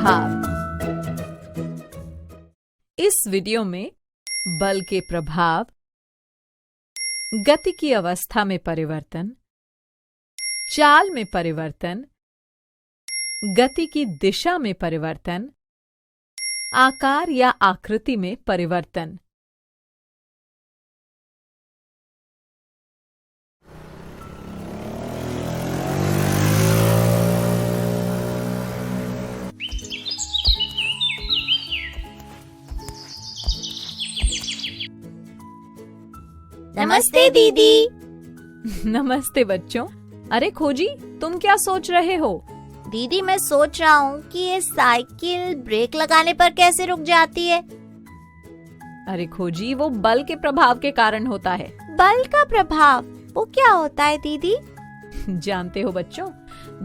प्रभाव। इस वीडियो में बल के प्रभाव, गति की अवस्था में परिवर्तन, चाल में परिवर्तन, गति की दिशा में परिवर्तन, आकार या आकृति में परिवर्तन। नमस्ते दीदी। नमस्ते बच्चों। अरे खोजी, तुम क्या सोच रहे हो? दीदी मैं सोच रहा हूँ कि ये साइकिल ब्रेक लगाने पर कैसे रुक जाती है। अरे खोजी, वो बल के प्रभाव के कारण होता है। बल का प्रभाव वो क्या होता है दीदी? जानते हो बच्चों,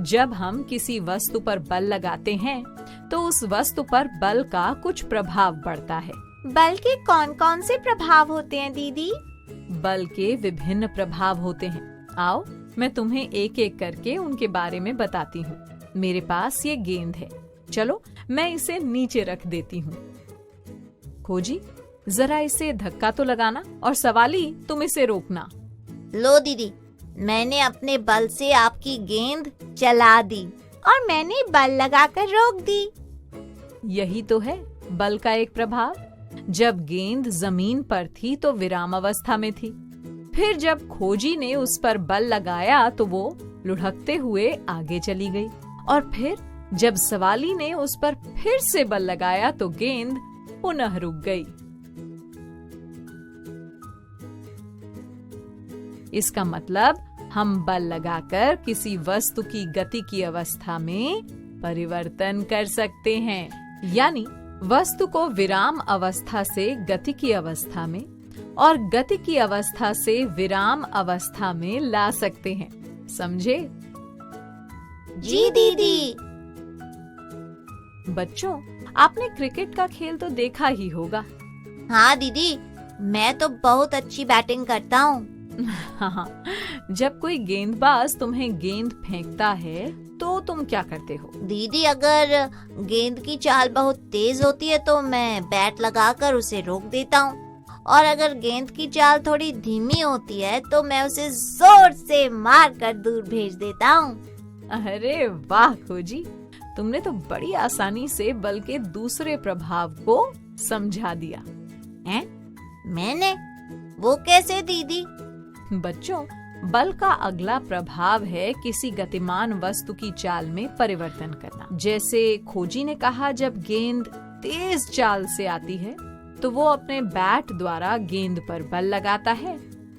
जब हम किसी वस्तु पर बल लगाते हैं तो उस वस्तु पर बल का कुछ प्रभाव पड़ता है। बल के कौन कौन से प्रभाव होते हैं दीदी? बल के विभिन्न प्रभाव होते हैं। आओ मैं तुम्हें एक एक करके उनके बारे में बताती हूँ। मेरे पास ये गेंद है, चलो मैं इसे नीचे रख देती हूँ। खोजी, जरा इसे धक्का तो लगाना, और सवाली तुम इसे रोकना। लो दीदी, मैंने अपने बल से आपकी गेंद चला दी और मैंने बल लगाकर रोक दी। यही तो है बल का एक प्रभाव। जब गेंद जमीन पर थी तो विराम अवस्था में थी, फिर जब खोजी ने उस पर बल लगाया तो वो लुढ़कते हुए आगे चली गई, और फिर जब सवाली ने उस पर फिर से बल लगाया तो गेंद पुनः रुक गई। इसका मतलब हम बल लगाकर किसी वस्तु की गति की अवस्था में परिवर्तन कर सकते हैं, यानी वस्तु को विराम अवस्था से गति की अवस्था में और गति की अवस्था से विराम अवस्था में ला सकते हैं। समझे? जी दीदी। बच्चों, आपने क्रिकेट का खेल तो देखा ही होगा। हाँ दीदी, मैं तो बहुत अच्छी बैटिंग करता हूँ। हाँ, जब कोई गेंदबाज तुम्हें गेंद फेंकता है तो तुम क्या करते हो? दीदी, अगर गेंद की चाल बहुत तेज होती है तो मैं बैट लगाकर उसे रोक देता हूँ, और अगर गेंद की चाल थोड़ी धीमी होती है तो मैं उसे जोर से मारकर दूर भेज देता हूँ। अरे वाह खोजी, तुमने तो बड़ी आसानी से बल के दूसरे प्रभाव को समझा दिया। हैं? मैंने? वो कैसे दीदी? बच्चों, बल का अगला प्रभाव है किसी गतिमान वस्तु की चाल में परिवर्तन करना। जैसे खोजी ने कहा, जब गेंद तेज चाल से आती है तो वो अपने बैट द्वारा गेंद पर बल लगाता है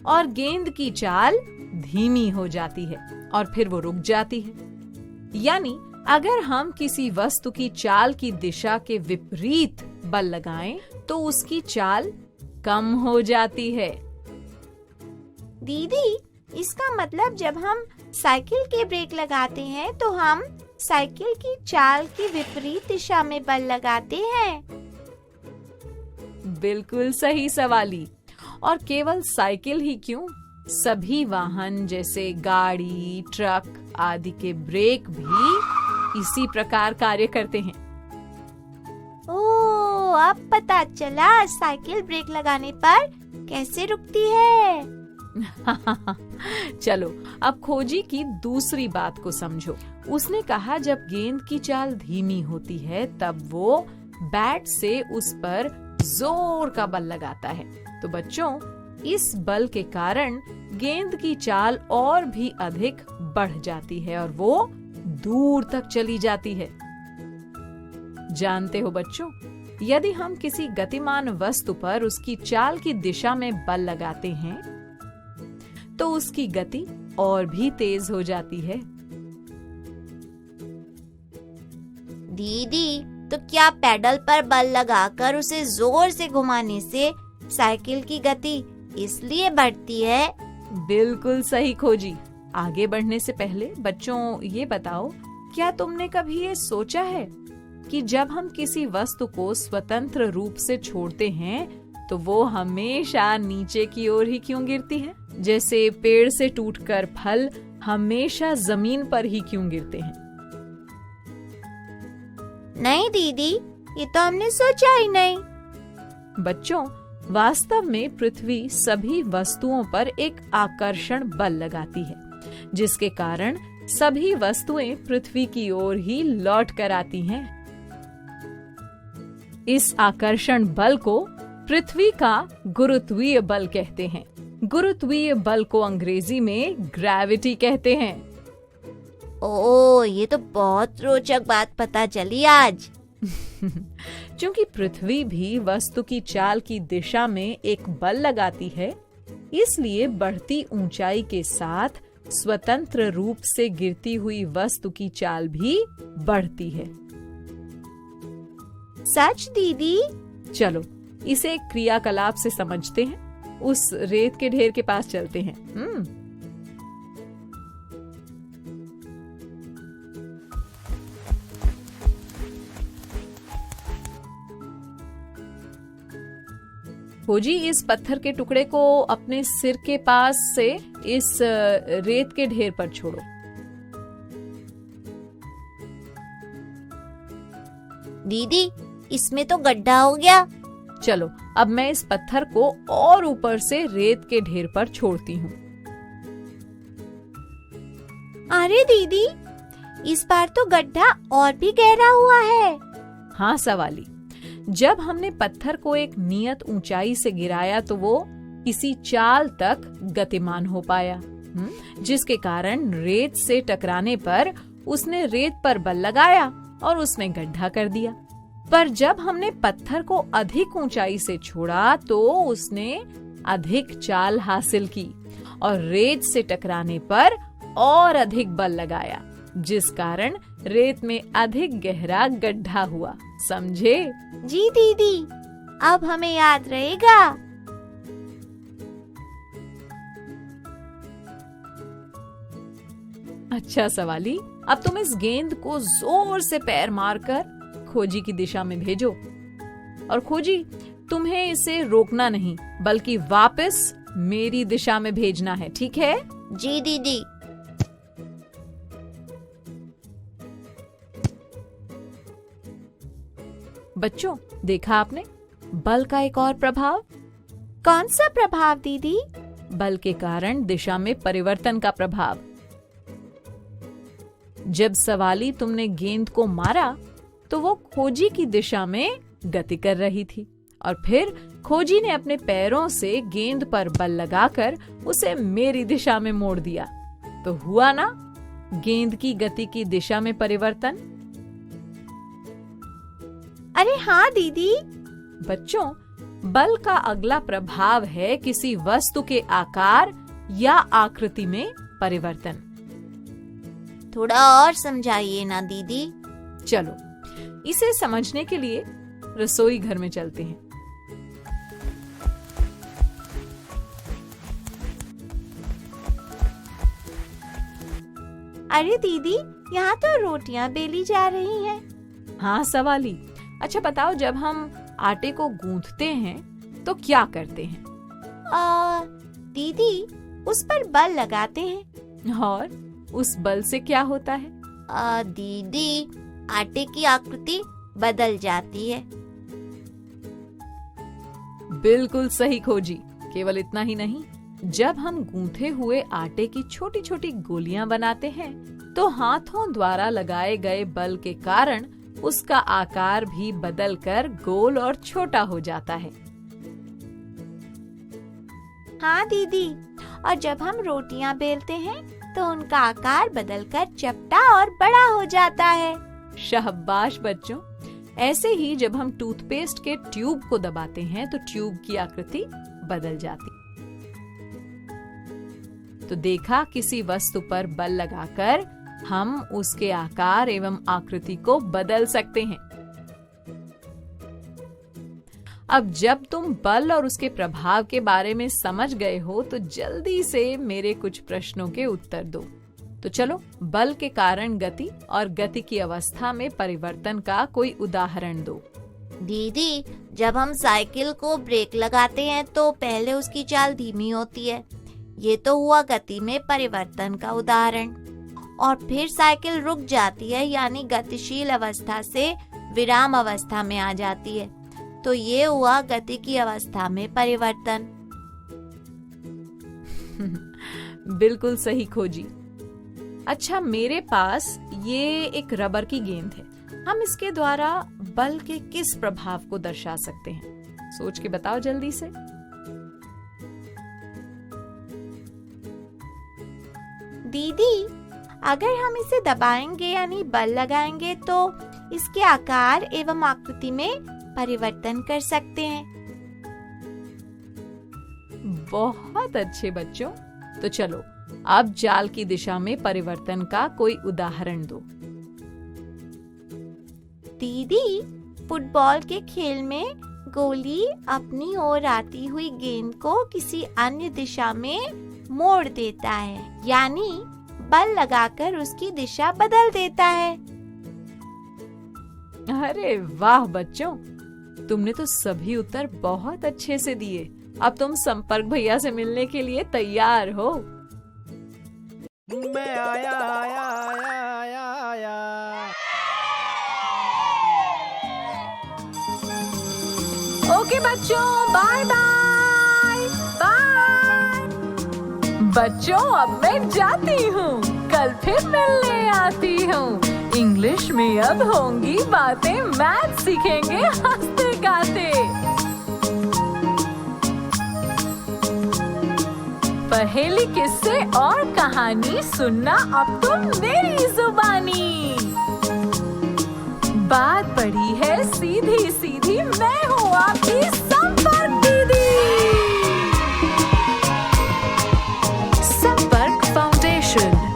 और गेंद की चाल धीमी हो जाती है और फिर वो रुक जाती है। यानी अगर हम किसी वस्तु की चाल की दिशा के विपरीत बल लगाएं तो उसकी चाल कम हो जाती है। दीदी, इसका मतलब जब हम साइकिल के ब्रेक लगाते हैं तो हम साइकिल की चाल की विपरीत दिशा में बल लगाते हैं। बिल्कुल सही सवाली। और केवल साइकिल ही क्यों, सभी वाहन जैसे गाड़ी, ट्रक आदि के ब्रेक भी इसी प्रकार कार्य करते हैं। ओह, अब पता चला साइकिल ब्रेक लगाने पर कैसे रुकती है। चलो अब खोजी की दूसरी बात को समझो। उसने कहा जब गेंद की चाल धीमी होती है तब वो बैट से उस पर जोर का बल लगाता है। तो बच्चों, इस बल के कारण गेंद की चाल और भी अधिक बढ़ जाती है और वो दूर तक चली जाती है। जानते हो बच्चों, यदि हम किसी गतिमान वस्तु पर उसकी चाल की दिशा में बल लगाते हैं तो उसकी गति और भी तेज हो जाती है। दीदी, तो क्या पेडल पर बल लगाकर उसे जोर से घुमाने से साइकिल की गति इसलिए बढ़ती है? बिल्कुल सही खोजी। आगे बढ़ने से पहले बच्चों ये बताओ, क्या तुमने कभी ये सोचा है कि जब हम किसी वस्तु को स्वतंत्र रूप से छोड़ते हैं तो वो हमेशा नीचे की ओर ही क्यों गिरती है? जैसे पेड़ से टूटकर फल हमेशा जमीन पर ही क्यों गिरते हैं? नहीं दीदी, ये तो हमने सोचा ही नहीं। बच्चों, वास्तव में पृथ्वी सभी वस्तुओं पर एक आकर्षण बल लगाती है, जिसके कारण सभी वस्तुएं पृथ्वी की ओर ही लौट कर आती हैं। इस आकर्षण बल को पृथ्वी का गुरुत्वीय बल कहते हैं। गुरुत्वीय बल को अंग्रेजी में ग्रेविटी कहते हैं। ओ, ये तो बहुत रोचक बात पता चली आज। क्योंकि पृथ्वी भी वस्तु की चाल की दिशा में एक बल लगाती है, इसलिए बढ़ती ऊंचाई के साथ स्वतंत्र रूप से गिरती हुई वस्तु की चाल भी बढ़ती है। सच दीदी? चलो इसे एक क्रियाकलाप से समझते हैं। उस रेत के ढेर के पास चलते हैं। खोजी इस पत्थर के टुकड़े को अपने सिर के पास से इस रेत के ढेर पर छोड़ो। दीदी, इसमें तो गड्ढा हो गया। चलो अब मैं इस पत्थर को और ऊपर से रेत के ढेर पर छोड़ती हूँ। अरे दीदी, इस बार तो गड्ढा और भी गहरा हुआ है। हाँ सवाली, जब हमने पत्थर को एक नियत ऊंचाई से गिराया तो वो किसी चाल तक गतिमान हो पाया, जिसके कारण रेत से टकराने पर उसने रेत पर बल लगाया और उसमें गड्ढा कर दिया। पर जब हमने पत्थर को अधिक ऊंचाई से छोड़ा तो उसने अधिक चाल हासिल की और रेत से टकराने पर और अधिक बल लगाया, जिस कारण रेत में अधिक गहरा गड्ढा हुआ। समझे? जी दीदी, अब हमें याद रहेगा। अच्छा सवाली, अब तुम इस गेंद को जोर से पैर मारकर खोजी की दिशा में भेजो। और खोजी, तुम्हें इसे रोकना नहीं बल्कि वापस मेरी दिशा में भेजना है, ठीक है? जी दीदी। बच्चों, देखा आपने बल का एक और प्रभाव? कौन सा प्रभाव दीदी? बल के कारण दिशा में परिवर्तन का प्रभाव। जब सवाली तुमने गेंद को मारा तो वो खोजी की दिशा में गति कर रही थी और फिर खोजी ने अपने पैरों से गेंद पर बल लगाकर उसे मेरी दिशा में मोड़ दिया। तो हुआ ना गेंद की गति की दिशा में परिवर्तन? अरे हाँ दीदी। बच्चों, बल का अगला प्रभाव है किसी वस्तु के आकार या आकृति में परिवर्तन। थोड़ा और समझाइए ना दीदी। चलो इसे समझने के लिए रसोई घर में चलते हैं। अरे दीदी, यहाँ तो रोटियां बेली जा रही हैं। हाँ सवाली, अच्छा बताओ, जब हम आटे को गूंथते हैं तो क्या करते हैं? दीदी, उस पर बल लगाते हैं। और उस बल से क्या होता है? दीदी, आटे की आकृति बदल जाती है। बिल्कुल सही खोजी। केवल इतना ही नहीं, जब हम गूंथे हुए आटे की छोटी छोटी गोलियां बनाते हैं तो हाथों द्वारा लगाए गए बल के कारण उसका आकार भी बदलकर गोल और छोटा हो जाता है। हाँ दीदी, और जब हम रोटियां बेलते हैं तो उनका आकार बदलकर चपटा और बड़ा हो जाता है। शाबाश बच्चों। ऐसे ही जब हम टूथपेस्ट के ट्यूब को दबाते हैं तो ट्यूब की आकृति बदल जाती। तो देखा, किसी वस्तु पर बल लगाकर हम उसके आकार एवं आकृति को बदल सकते हैं। अब जब तुम बल और उसके प्रभाव के बारे में समझ गए हो तो जल्दी से मेरे कुछ प्रश्नों के उत्तर दो। तो चलो, बल के कारण गति और गति की अवस्था में परिवर्तन का कोई उदाहरण दो। दीदी, जब हम साइकिल को ब्रेक लगाते हैं तो पहले उसकी चाल धीमी होती है। ये तो हुआ गति में परिवर्तन का उदाहरण। और फिर साइकिल रुक जाती है, यानी गतिशील अवस्था से विराम अवस्था में आ जाती है। तो ये हुआ गति की अवस्था में परिवर्तन। बिल्कुल सही खोजी। अच्छा, मेरे पास ये एक रबर की गेंद है। हम इसके द्वारा बल के किस प्रभाव को दर्शा सकते हैं? सोच के बताओ जल्दी से। दीदी, अगर हम इसे दबाएंगे यानी बल लगाएंगे तो इसके आकार एवं आकृति में परिवर्तन कर सकते हैं। बहुत अच्छे बच्चों। तो चलो अब जाल की दिशा में परिवर्तन का कोई उदाहरण दो। दीदी, फुटबॉल के खेल में गोली अपनी ओर आती हुई गेंद को किसी अन्य दिशा में मोड़ देता है, यानी बल लगाकर उसकी दिशा बदल देता है। अरे वाह बच्चों, तुमने तो सभी उत्तर बहुत अच्छे से दिए। अब तुम संपर्क भैया से मिलने के लिए तैयार हो? मैं आया आया आया आया आया। ओके बच्चों, बाय बाय बाय। बच्चों, अब मैं जाती हूँ, कल फिर मिलने आती हूँ। इंग्लिश में अब होंगी बातें, मैथ सीखेंगे हंसते गाते। पहेली, किस्से और कहानी सुनना अब तुम मेरी जुबानी। बात पड़ी है सीधी सीधी, मैं हूँ आपकी संपर्क दीदी। संपर्क फाउंडेशन।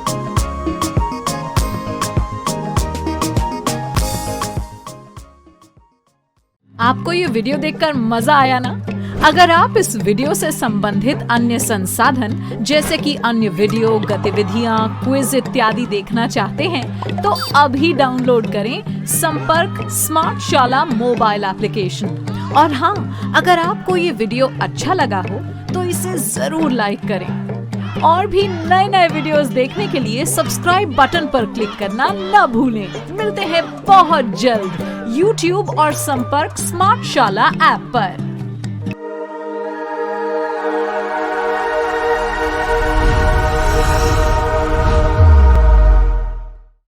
आपको ये वीडियो देखकर मजा आया ना? अगर आप इस वीडियो से संबंधित अन्य संसाधन जैसे कि अन्य वीडियो, गतिविधियां, क्विज इत्यादि देखना चाहते हैं तो अभी डाउनलोड करें संपर्क स्मार्ट शाला मोबाइल एप्लीकेशन। और हाँ, अगर आपको ये वीडियो अच्छा लगा हो तो इसे जरूर लाइक करें। और भी नए नए वीडियोस देखने के लिए सब्सक्राइब बटन पर क्लिक करना न भूलें। मिलते हैं बहुत जल्द YouTube और संपर्क स्मार्ट शाला ऐप पर।